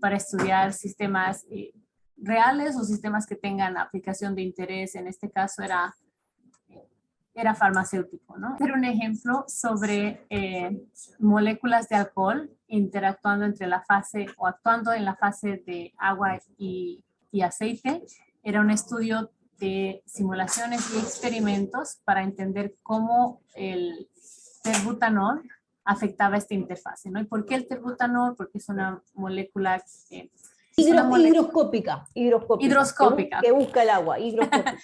para estudiar sistemas reales o sistemas que tengan aplicación de interés. En este caso era farmacéutico, ¿no? Era un ejemplo sobre moléculas de alcohol interactuando entre la fase o actuando en la fase de agua y aceite. Era un estudio de simulaciones y experimentos para entender cómo el terbutanol afectaba esta interfase, ¿no? ¿Y por qué el terbutanol? Porque es una molécula higroscópica. Higroscópica. Que busca el agua, higroscópica.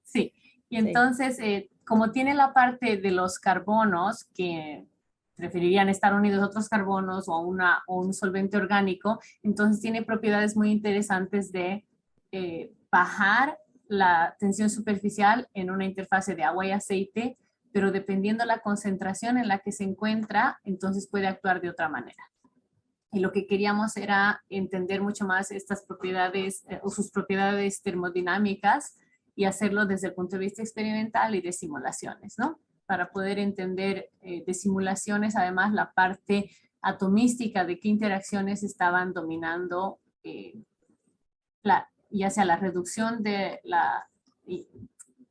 Sí, y entonces, como tiene la parte de los carbonos que preferirían estar unidos a otros carbonos o un solvente orgánico, entonces tiene propiedades muy interesantes de bajar la tensión superficial en una interfase de agua y aceite, pero dependiendo la concentración en la que se encuentra, entonces puede actuar de otra manera. Y lo que queríamos era entender mucho más estas propiedades o sus propiedades termodinámicas y hacerlo desde el punto de vista experimental y de simulaciones, ¿no? Para poder entender de simulaciones, además, la parte atomística de qué interacciones estaban dominando ya sea la reducción de la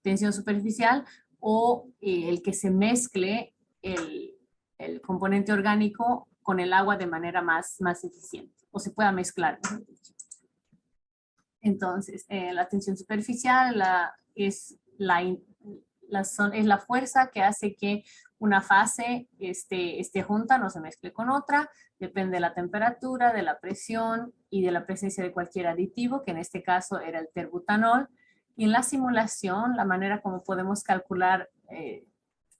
tensión superficial o el que se mezcle el componente orgánico con el agua de manera más eficiente, o se pueda mezclar, mejor dicho. Entonces, la tensión superficial es la fuerza que hace que una fase esté junta, no se mezcle con otra, depende de la temperatura, de la presión y de la presencia de cualquier aditivo, que en este caso era el terbutanol. Y en la simulación, la manera como podemos calcular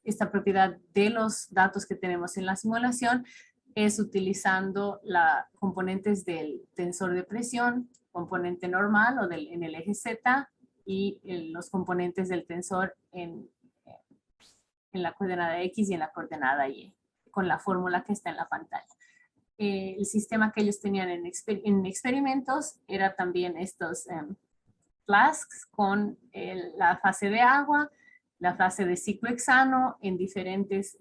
esta propiedad de los datos que tenemos en la simulación es utilizando componentes del tensor de presión, componente normal o en el eje Z y los componentes del tensor en la coordenada X y en la coordenada Y, con la fórmula que está en la pantalla. El sistema que ellos tenían en experimentos era también estos flasks con la fase de agua, la fase de ciclo hexano en diferentes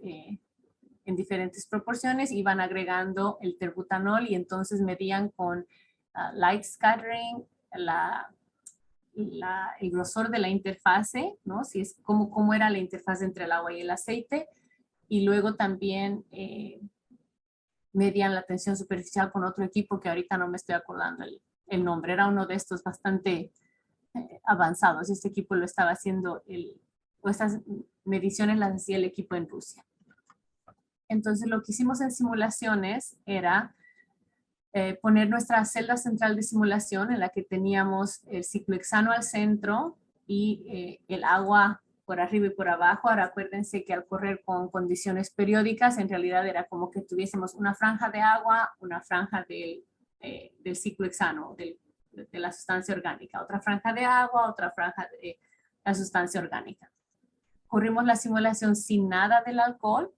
proporciones, y van agregando el terbutanol y entonces medían con light scattering el grosor de la interfase, ¿no? Si es cómo era la interfase entre el agua y el aceite, y luego también medían la tensión superficial con otro equipo que ahorita no me estoy acordando el nombre. Era uno de estos bastante avanzados. Este equipo lo estaba haciendo, o estas mediciones las hacía el equipo en Rusia. Entonces lo que hicimos en simulaciones era poner nuestra celda central de simulación en la que teníamos el ciclo hexano al centro y el agua por arriba y por abajo. Ahora acuérdense que al correr con condiciones periódicas, en realidad era como que tuviésemos una franja de agua, una franja del ciclo hexano, de la sustancia orgánica, otra franja de agua, otra franja de la sustancia orgánica. Corrimos la simulación sin nada del alcohol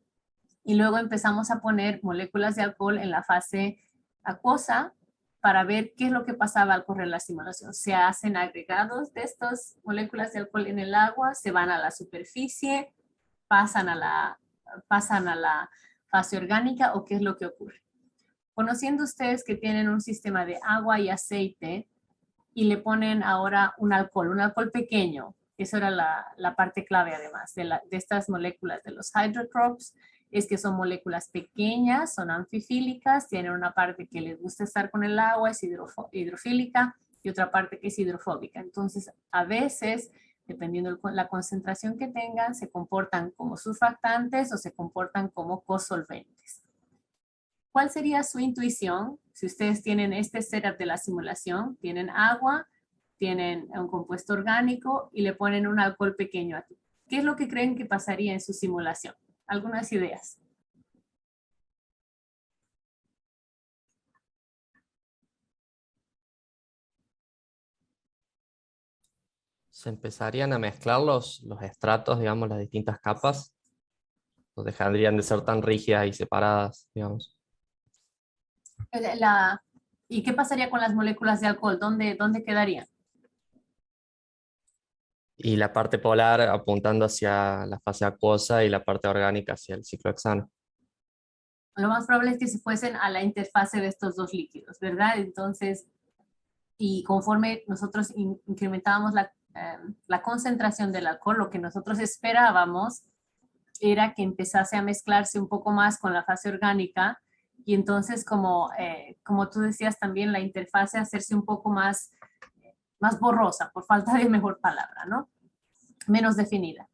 y luego empezamos a poner moléculas de alcohol en la fase acuosa para ver qué es lo que pasaba al correr la simulación. Se hacen agregados de estas moléculas de alcohol en el agua, se van a la superficie, pasan a la fase orgánica, o qué es lo que ocurre. Conociendo ustedes que tienen un sistema de agua y aceite y le ponen ahora un alcohol pequeño, eso era la parte clave además de estas moléculas de los hydrotropes, es que son moléculas pequeñas, son anfifílicas, tienen una parte que les gusta estar con el agua, es hidrofílica, y otra parte que es hidrofóbica. Entonces, a veces, dependiendo de la concentración que tengan, se comportan como surfactantes o se comportan como cosolventes. ¿Cuál sería su intuición si ustedes tienen este setup de la simulación? Tienen agua, tienen un compuesto orgánico y le ponen un alcohol pequeño aquí. ¿Qué es lo que creen que pasaría en su simulación? Algunas ideas. Se empezarían a mezclar los estratos, digamos, las distintas capas, o dejarían de ser tan rígidas y separadas, digamos. ¿Y qué pasaría con las moléculas de alcohol? ¿Dónde quedarían? Y la parte polar apuntando hacia la fase acuosa y la parte orgánica hacia el ciclo hexano. lo más probable es que se fuesen a la interfase de estos dos líquidos, ¿verdad? Entonces, y conforme nosotros incrementábamos la concentración del alcohol, lo que nosotros esperábamos era que empezase a mezclarse un poco más con la fase orgánica y entonces, como tú decías también, la interfase hacerse un poco más borrosa, por falta de mejor palabra, ¿no? Menos definida.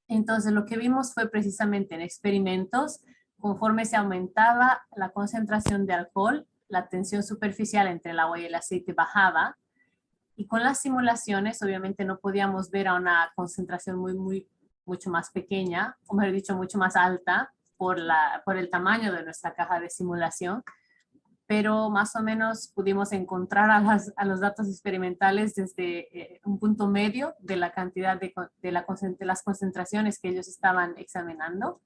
Entonces, lo que vimos fue precisamente en experimentos, conforme se aumentaba la concentración de alcohol, la tensión superficial entre el agua y el aceite bajaba, y con las simulaciones, obviamente no podíamos ver a una concentración mucho más pequeña, o mejor dicho, mucho más alta por el tamaño de nuestra caja de simulación, pero más o menos pudimos encontrar a los datos experimentales desde un punto medio de la cantidad de las concentraciones que ellos estaban examinando.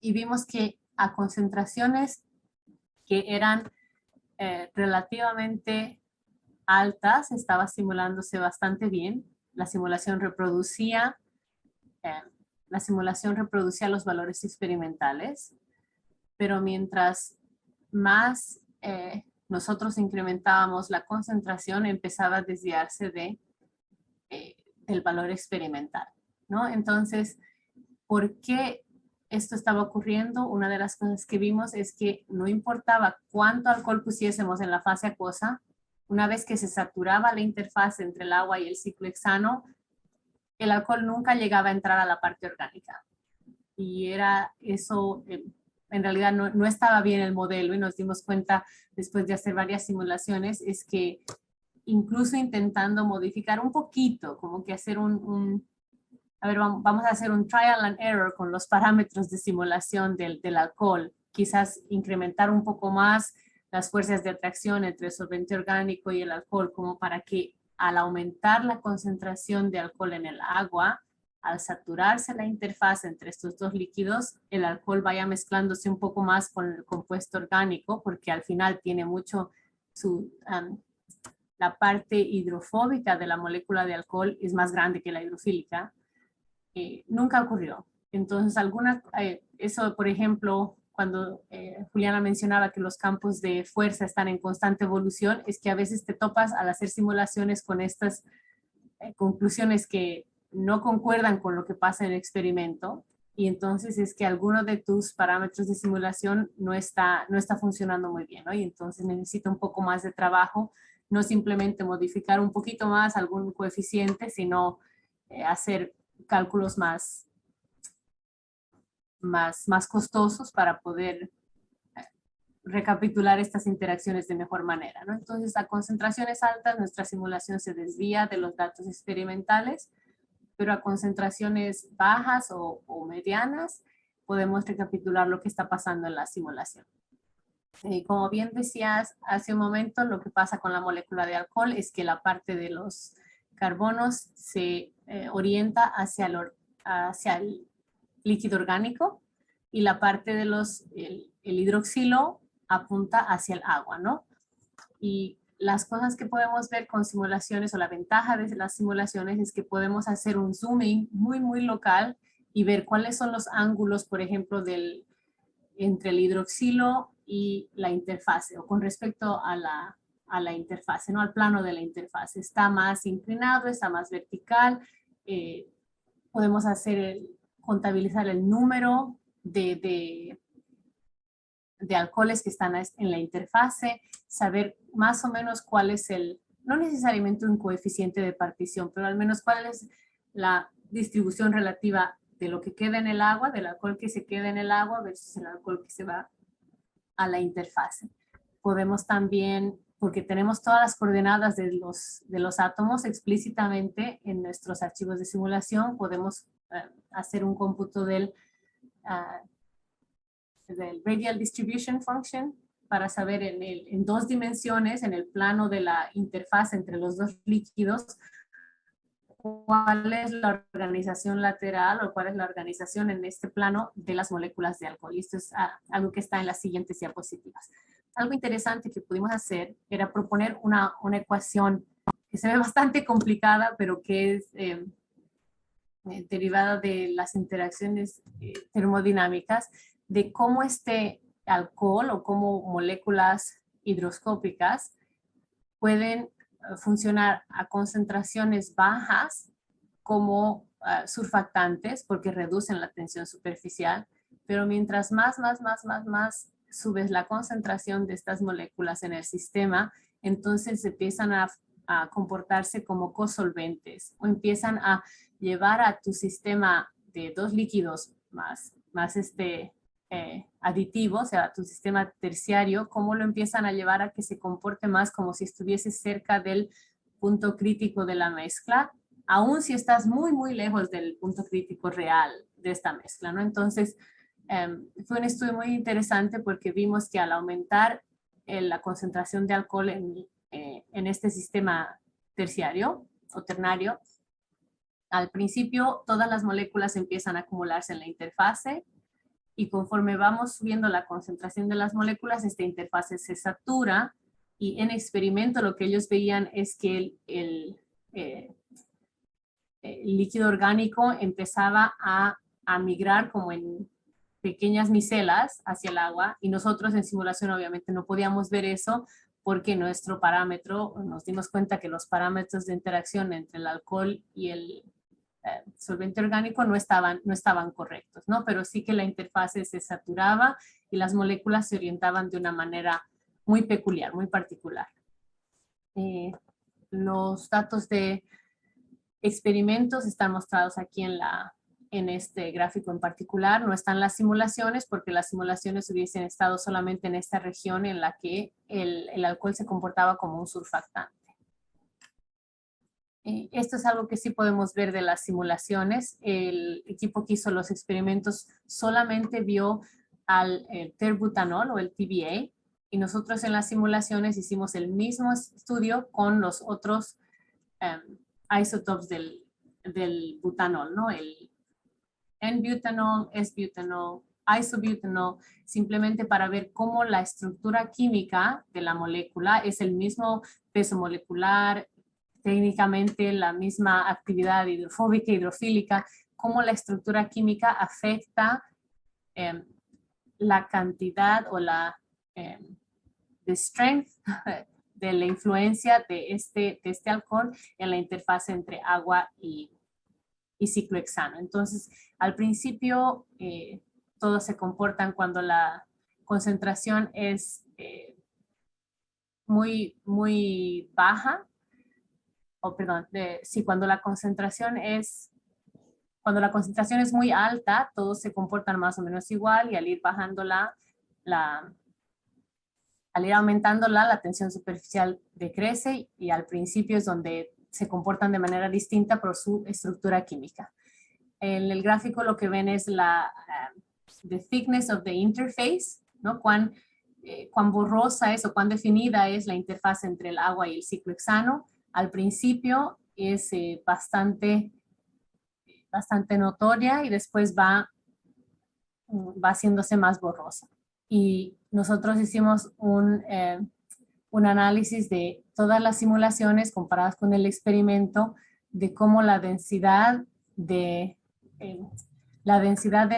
Y vimos que a concentraciones que eran relativamente altas, estaba simulándose bastante bien. La simulación reproducía los valores experimentales, pero mientras más nosotros incrementábamos la concentración, empezaba a desviarse del valor experimental, ¿no? Entonces, ¿por qué esto estaba ocurriendo? Una de las cosas que vimos es que no importaba cuánto alcohol pusiésemos en la fase acuosa, una vez que se saturaba la interfaz entre el agua y el ciclo hexano, el alcohol nunca llegaba a entrar a la parte orgánica. Y era eso, en realidad no estaba bien el modelo, y nos dimos cuenta después de hacer varias simulaciones, es que incluso intentando modificar un poquito, como que hacer vamos a hacer un trial and error con los parámetros de simulación del alcohol, quizás incrementar un poco más las fuerzas de atracción entre el solvente orgánico y el alcohol, como para que al aumentar la concentración de alcohol en el agua, al saturarse la interfaz entre estos dos líquidos, el alcohol vaya mezclándose un poco más con el compuesto orgánico, porque al final tiene mucho la parte hidrofóbica de la molécula de alcohol es más grande que la hidrofílica. Nunca ocurrió. Entonces, eso, por ejemplo, cuando Juliana mencionaba que los campos de fuerza están en constante evolución, es que a veces te topas al hacer simulaciones con estas conclusiones que no concuerdan con lo que pasa en el experimento, y entonces es que alguno de tus parámetros de simulación no está funcionando muy bien, ¿no? Y entonces necesita un poco más de trabajo, no simplemente modificar un poquito más algún coeficiente, sino hacer cálculos más costosos para poder recapitular estas interacciones de mejor manera, ¿no? Entonces, a concentraciones altas, nuestra simulación se desvía de los datos experimentales, pero a concentraciones bajas o medianas, podemos recapitular lo que está pasando en la simulación. Como bien decías hace un momento, lo que pasa con la molécula de alcohol es que la parte de los carbonos se orienta hacia el líquido orgánico, y la parte de el hidroxilo apunta hacia el agua, ¿no? Y las cosas que podemos ver con simulaciones, o la ventaja de las simulaciones, es que podemos hacer un zooming muy local y ver cuáles son los ángulos, por ejemplo, entre el hidroxilo y la interfase, o con respecto a la interfase, ¿no? Al plano de la interfase. ¿Está más inclinado? ¿Está más vertical? Podemos contabilizar el número de alcoholes que están en la interfase, saber más o menos cuál es no necesariamente un coeficiente de partición, pero al menos cuál es la distribución relativa de lo que queda en el agua, del alcohol que se queda en el agua versus el alcohol que se va a la interfase. Podemos también, porque tenemos todas las coordenadas de los átomos explícitamente en nuestros archivos de simulación, podemos hacer un cómputo del radial distribution function para saber en 2 dimensiones, en el plano de la interfaz entre los dos líquidos, cuál es la organización lateral o cuál es la organización en este plano de las moléculas de alcohol. Y esto es algo que está en las siguientes diapositivas. Algo interesante que pudimos hacer era proponer una ecuación que se ve bastante complicada, pero que es derivada de las interacciones termodinámicas, de cómo este alcohol o cómo moléculas hidroscópicas pueden funcionar a concentraciones bajas como surfactantes porque reducen la tensión superficial, pero mientras más subes la concentración de estas moléculas en el sistema, entonces empiezan a comportarse como cosolventes o empiezan a llevar a tu sistema de dos líquidos más aditivos, o sea, tu sistema terciario, cómo lo empiezan a llevar a que se comporte más como si estuviese cerca del punto crítico de la mezcla, aun si estás muy lejos del punto crítico real de esta mezcla, ¿no? Entonces, fue un estudio muy interesante porque vimos que al aumentar la concentración de alcohol en este sistema terciario o ternario, al principio todas las moléculas empiezan a acumularse en la interfase y conforme vamos subiendo la concentración de las moléculas, esta interfase se satura y en experimento lo que ellos veían es que el líquido orgánico empezaba a migrar como en pequeñas micelas hacia el agua y nosotros en simulación obviamente no podíamos ver eso porque nuestro parámetro, nos dimos cuenta que los parámetros de interacción entre el alcohol y el solvente orgánico no estaban correctos, ¿no? Pero sí que la interfase se saturaba y las moléculas se orientaban de una manera muy peculiar, muy particular. Los datos de experimentos están mostrados aquí en este gráfico en particular. No están las simulaciones porque las simulaciones hubiesen estado solamente en esta región en la que el alcohol se comportaba como un surfactante. Esto es algo que sí podemos ver de las simulaciones. El equipo que hizo los experimentos solamente vio al terbutanol o el TBA y nosotros en las simulaciones hicimos el mismo estudio con los otros isótopos del butanol, ¿no? El N-butanol, S-butanol, isobutanol, simplemente para ver cómo la estructura química de la molécula es el mismo peso molecular, técnicamente la misma actividad hidrofóbica, hidrofílica, cómo la estructura química afecta la cantidad o la the strength de la influencia de este alcohol en la interfaz entre agua y ciclohexano. Entonces, al principio, todos se comportan cuando la concentración es muy baja, o perdón, cuando la concentración es muy alta, todos se comportan más o menos igual y al ir bajándola, al ir aumentándola, la tensión superficial decrece y al principio es donde se comportan de manera distinta por su estructura química. En el gráfico lo que ven es the thickness of the interface, ¿no? Cuán borrosa es o cuán definida es la interfaz entre el agua y el ciclohexano. Al principio es bastante notoria y después va haciéndose más borrosa. Y nosotros hicimos un análisis de todas las simulaciones comparadas con el experimento de cómo la densidad del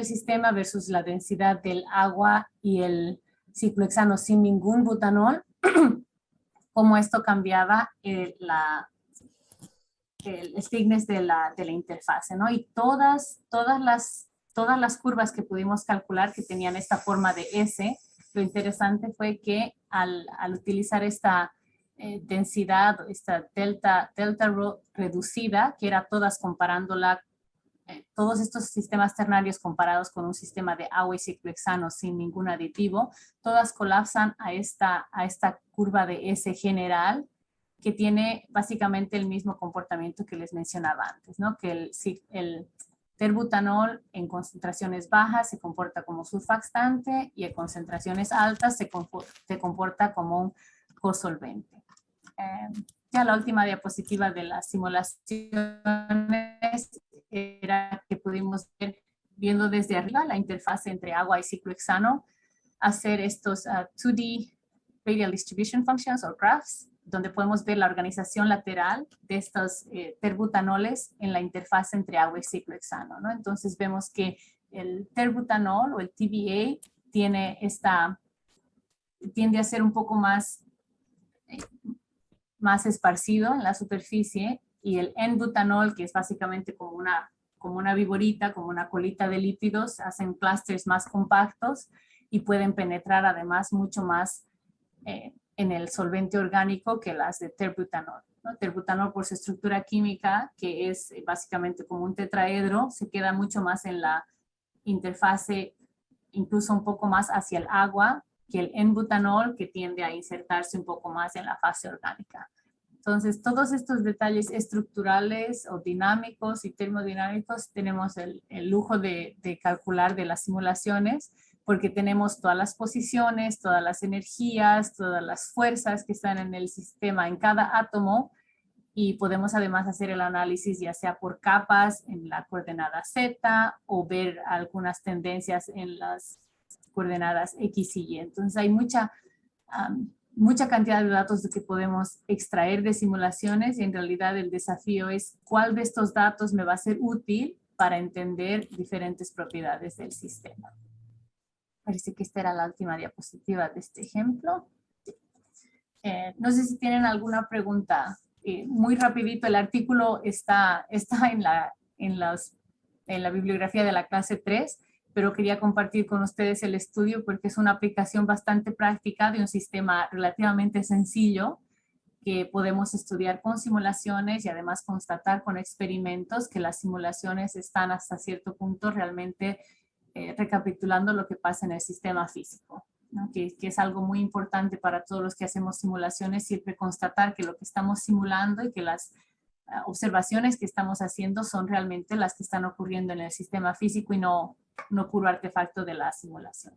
sistema versus la densidad del agua y el ciclohexano sin ningún butanol, cómo esto cambiaba el thickness de la interfase, ¿no? Y todas las curvas que pudimos calcular que tenían esta forma de S, lo interesante fue que al utilizar esta densidad, esta delta rho reducida, que era todas comparándola, todos estos sistemas ternarios comparados con un sistema de agua y ciclohexano sin ningún aditivo, todas colapsan a esta curva de S general, que tiene básicamente el mismo comportamiento que les mencionaba antes, ¿no? Que el terbutanol en concentraciones bajas se comporta como surfactante y en concentraciones altas se comporta como un cosolvente. Ya la última diapositiva de las simulaciones era que pudimos ver, viendo desde arriba la interfaz entre agua y ciclohexano, hacer estos 2D radial distribution functions o graphs donde podemos ver la organización lateral de estos terbutanoles en la interfaz entre agua y ciclohexano, ¿no? Entonces vemos que el terbutanol o el TBA tiende a ser un poco más esparcido en la superficie, y el N-butanol, que es básicamente como una viborita, como una colita de lípidos, hacen clústeres más compactos y pueden penetrar además mucho más en el solvente orgánico que las de terbutanol, ¿no? Terbutanol, por su estructura química, que es básicamente como un tetraedro, se queda mucho más en la interfase, incluso un poco más hacia el agua, que el N-butanol, que tiende a insertarse un poco más en la fase orgánica. Entonces, todos estos detalles estructurales o dinámicos y termodinámicos tenemos el lujo de calcular de las simulaciones, porque tenemos todas las posiciones, todas las energías, todas las fuerzas que están en el sistema, en cada átomo, y podemos además hacer el análisis ya sea por capas en la coordenada Z o ver algunas tendencias en las coordenadas X y Y. Entonces hay mucha cantidad de datos que podemos extraer de simulaciones, y en realidad el desafío es cuál de estos datos me va a ser útil para entender diferentes propiedades del sistema. Parece que esta era la última diapositiva de este ejemplo. No sé si tienen alguna pregunta. Muy rapidito, el artículo está en la bibliografía de la clase 3, pero quería compartir con ustedes el estudio porque es una aplicación bastante práctica de un sistema relativamente sencillo que podemos estudiar con simulaciones y además constatar con experimentos que las simulaciones están hasta cierto punto realmente recapitulando lo que pasa en el sistema físico, ¿no? Que es algo muy importante para todos los que hacemos simulaciones, siempre constatar que lo que estamos simulando y que las observaciones que estamos haciendo son realmente las que están ocurriendo en el sistema físico y no puro artefacto de la simulación.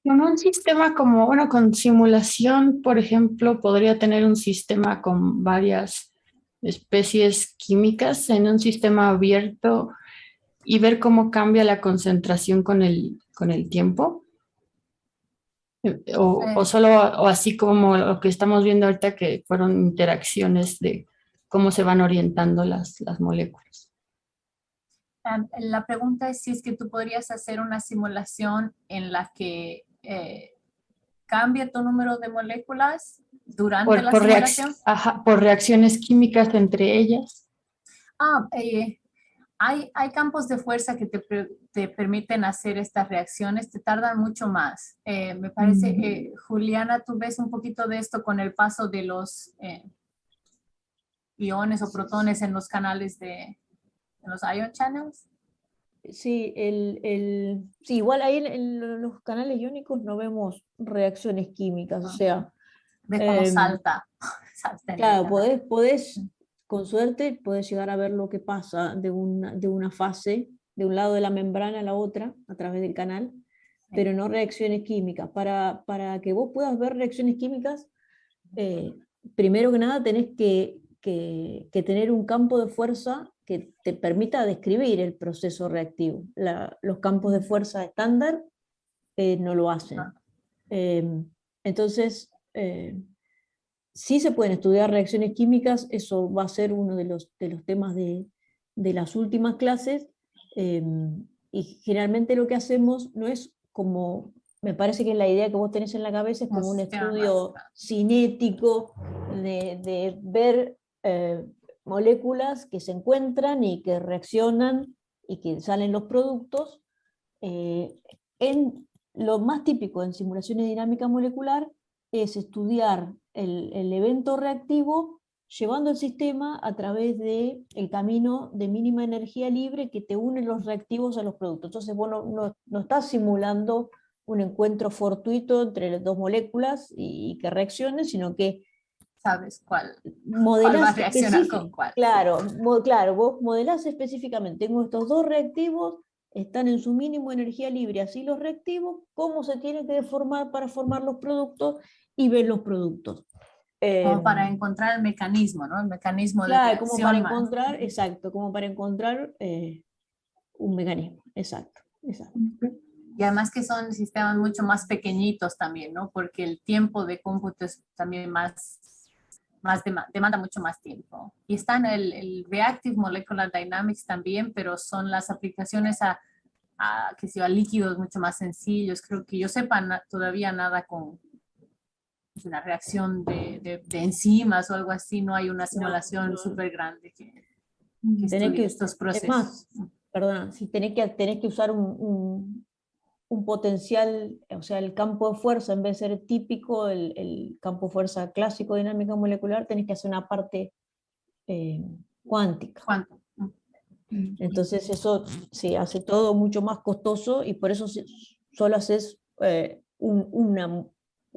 Con un sistema como, bueno, con simulación, por ejemplo, podría tener un sistema con varias especies químicas en un sistema abierto y ver cómo cambia la concentración con el tiempo. O así como lo que estamos viendo ahorita, que fueron interacciones de cómo se van orientando las moléculas. La pregunta es si es que tú podrías hacer una simulación en la que cambie tu número de moléculas durante la simulación. Por reacciones químicas entre ellas. Hay campos de fuerza que te permiten hacer estas reacciones, te tardan mucho más. Me parece, Juliana, tú ves un poquito de esto con el paso de los iones o protones en los canales en los ion channels. Sí, sí, igual ahí en los canales iónicos no vemos reacciones químicas, o sea... Ves cómo salta. Claro, podés, con suerte, podés llegar a ver lo que pasa de una fase, de un lado de la membrana a la otra, a través del canal, pero no reacciones químicas. Para que vos puedas ver reacciones químicas, primero que nada tenés que tener un campo de fuerza que te permita describir el proceso reactivo. Los campos de fuerza estándar no lo hacen. Entonces, sí se pueden estudiar reacciones químicas, eso va a ser uno de los temas de las últimas clases, y generalmente lo que hacemos no es como, me parece que la idea que vos tenés en la cabeza es como un estudio cinético de ver moléculas que se encuentran y que reaccionan y que salen los productos. Lo más típico en simulación de dinámica molecular es estudiar el evento reactivo llevando el sistema a través del camino de mínima energía libre que te une los reactivos a los productos. Entonces vos no estás simulando un encuentro fortuito entre las dos moléculas y que reaccionen, sino que sabes cuál va a reaccionar con cuál. Claro, vos modelás específicamente, tengo estos dos reactivos, están en su mínimo energía libre, así los reactivos, cómo se tienen que deformar para formar los productos y ver los productos. Como para encontrar el mecanismo, ¿no? El mecanismo de reacción. Como para encontrar, exacto, como para encontrar un mecanismo, exacto. Y además que son sistemas mucho más pequeñitos también, ¿no? Porque el tiempo de cómputo es también demanda mucho más tiempo. Y está en el Reactive Molecular Dynamics también, pero son las aplicaciones a líquidos mucho más sencillos. Creo que yo sepa todavía nada con una reacción de enzimas o algo así, no hay una simulación súper grande que estudie estos procesos. Es más, perdona, si tenés que usar un potencial, o sea, el campo de fuerza, en vez de ser típico, el campo de fuerza clásico de dinámica molecular, tenés que hacer una parte cuántica. ¿Cuánto? Entonces eso sí, hace todo mucho más costoso y por eso solo haces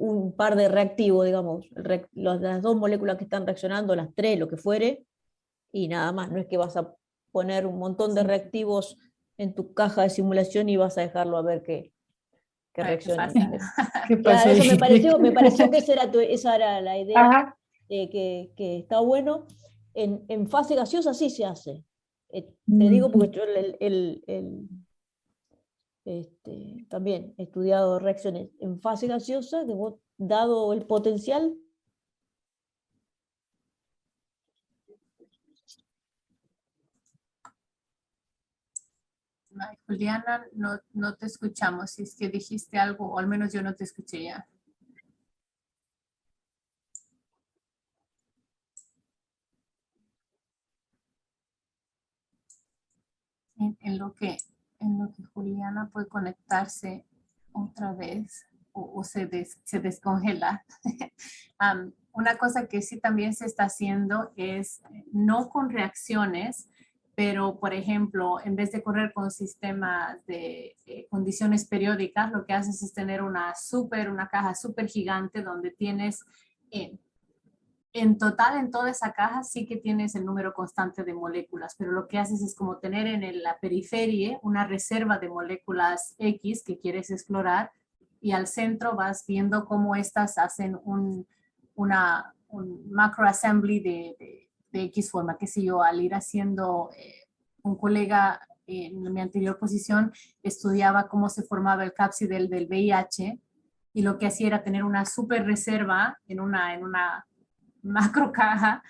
un par de reactivos, digamos, las dos moléculas que están reaccionando, las tres, lo que fuere, y nada más. No es que vas a poner un montón de reactivos en tu caja de simulación y vas a dejarlo a ver qué reacciona. Claro, eso me pareció que esa era la idea, que está bueno. En fase gaseosa sí se hace. Te digo porque yo también he estudiado reacciones en fase gaseosa, que vos, dado el potencial, Ay, Juliana, no te escuchamos. Si es que dijiste algo, o al menos yo no te escuché ya. En lo que Juliana puede conectarse otra vez o se descongela. Una cosa que sí también se está haciendo es no con reacciones, pero por ejemplo, en vez de correr con sistemas de condiciones periódicas, lo que haces es tener una caja súper gigante donde tienes en total, en toda esa caja sí que tienes el número constante de moléculas, pero lo que haces es como tener en la periferia una reserva de moléculas X que quieres explorar y al centro vas viendo cómo estas hacen un macro assembly de X forma, qué sé yo, al ir haciendo, un colega en mi anterior posición estudiaba cómo se formaba el cápside del VIH y lo que hacía era tener una super reserva en una macro caja,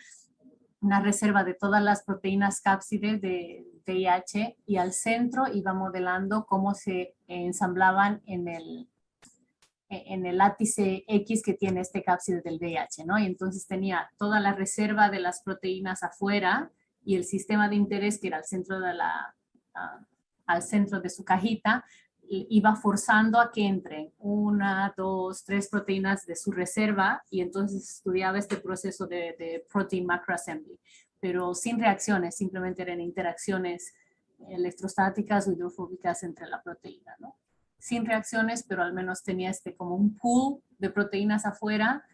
una reserva de todas las proteínas cápsides de VIH y al centro iba modelando cómo se ensamblaban en el látice X que tiene este cápside del VIH, ¿no? Y entonces tenía toda la reserva de las proteínas afuera y el sistema de interés que era al centro de su cajita, iba forzando a que entren 1, 2, 3 proteínas de su reserva y entonces estudiaba este proceso de protein macro assembly, pero sin reacciones, simplemente eran interacciones electrostáticas o hidrofóbicas entre la proteína, ¿no? Sin reacciones, pero al menos tenía como un pool de proteínas afuera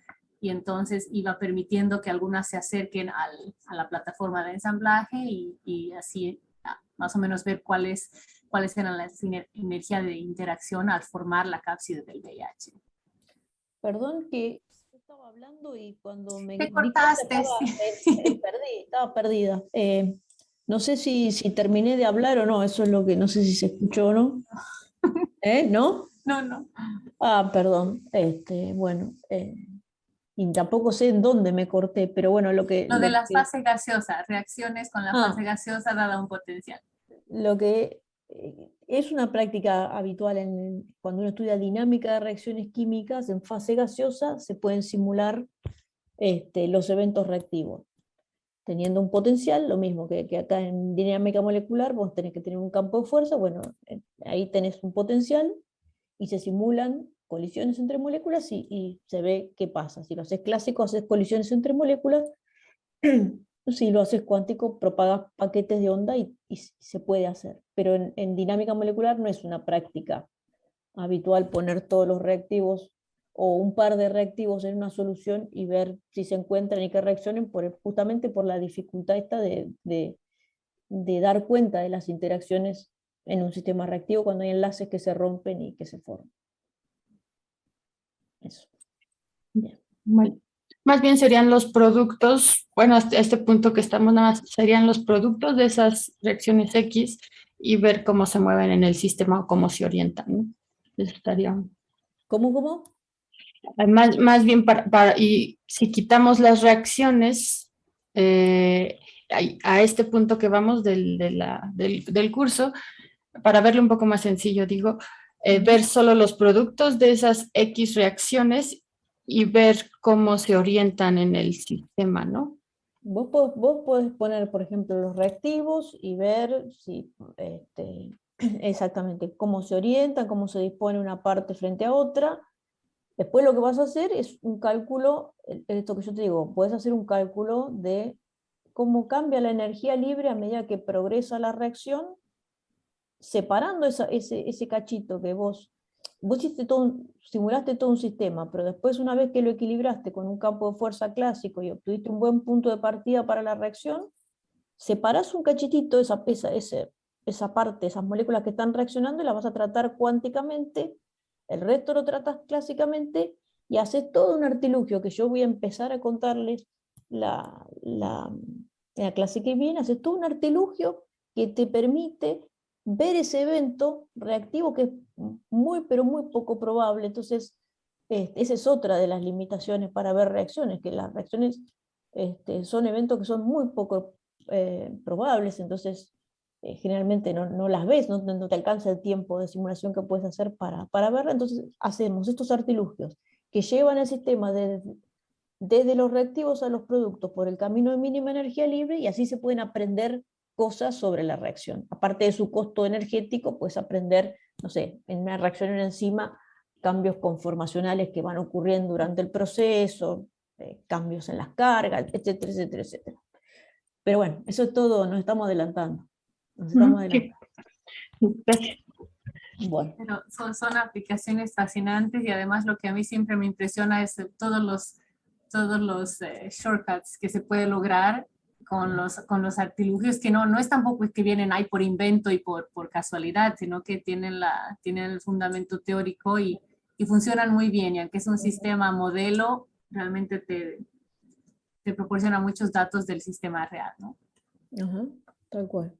y entonces iba permitiendo que algunas se acerquen a la plataforma de ensamblaje y así más o menos ver cuáles eran las energías de interacción al formar la cápside del VIH. Perdón que estaba hablando y cuando me te cortaste. Estaba perdida. No sé si terminé de hablar o no, eso es lo que no sé si se escuchó o no. ¿No? No. Ah, perdón. Bueno, y tampoco sé en dónde me corté, pero bueno, lo de la fase gaseosa, reacciones con la fase gaseosa dada un potencial. Lo que es una práctica habitual cuando uno estudia dinámica de reacciones químicas en fase gaseosa, se pueden simular los eventos reactivos. Teniendo un potencial, lo mismo que acá en dinámica molecular, vos tenés que tener un campo de fuerza, bueno, ahí tenés un potencial y se simulan colisiones entre moléculas y se ve qué pasa. Si lo haces clásico, haces colisiones entre moléculas, si lo haces cuántico, propagas paquetes de onda y se puede hacer. Pero en dinámica molecular no es una práctica habitual poner todos los reactivos o un par de reactivos en una solución y ver si se encuentran y que reaccionen justamente por la dificultad esta de dar cuenta de las interacciones en un sistema reactivo cuando hay enlaces que se rompen y que se forman. Eso. Bien. Bueno, más bien serían los productos, bueno, hasta este punto que estamos nada más, serían los productos de esas reacciones X y ver cómo se mueven en el sistema o cómo se orientan, ¿no? Eso estaría ¿Cómo? más bien y si quitamos las reacciones, a este punto que vamos del curso, para verlo un poco más sencillo, digo, ver solo los productos de esas X reacciones y ver cómo se orientan en el sistema, ¿no? Vos podés poner, por ejemplo, los reactivos y ver si exactamente cómo se orientan, cómo se dispone una parte frente a otra. Después lo que vas a hacer es un cálculo, esto que yo te digo, puedes hacer un cálculo de cómo cambia la energía libre a medida que progresa la reacción, separando ese cachito que vos hiciste simulaste todo un sistema, pero después una vez que lo equilibraste con un campo de fuerza clásico y obtuviste un buen punto de partida para la reacción, separás un cachitito, esa parte, esas moléculas que están reaccionando y las vas a tratar cuánticamente, el resto lo tratas clásicamente y haces todo un artilugio que yo voy a empezar a contarles en la clase que viene, haces todo un artilugio que te permite ver ese evento reactivo que es muy, pero muy poco probable. Entonces, esa es otra de las limitaciones para ver reacciones, que las reacciones son eventos que son muy poco probables, entonces generalmente no las ves, no te alcanza el tiempo de simulación que puedes hacer para verla, entonces hacemos estos artilugios que llevan el sistema desde los reactivos a los productos por el camino de mínima energía libre y así se pueden aprender cosas sobre la reacción. Aparte de su costo energético, puedes aprender, no sé, en una reacción en una enzima, cambios conformacionales que van ocurriendo durante el proceso, cambios en las cargas, etcétera, etcétera, etcétera. Pero bueno, eso es todo, nos estamos adelantando. Gracias. Bueno. Pero son aplicaciones fascinantes y además lo que a mí siempre me impresiona es todos los shortcuts que se puede lograr con los artilugios que no es tampoco que vienen ahí por invento y por casualidad, sino que tienen el fundamento teórico y funcionan muy bien. Y aunque es un sistema modelo, realmente te proporciona muchos datos del sistema real, ¿no? Ajá, tal cual.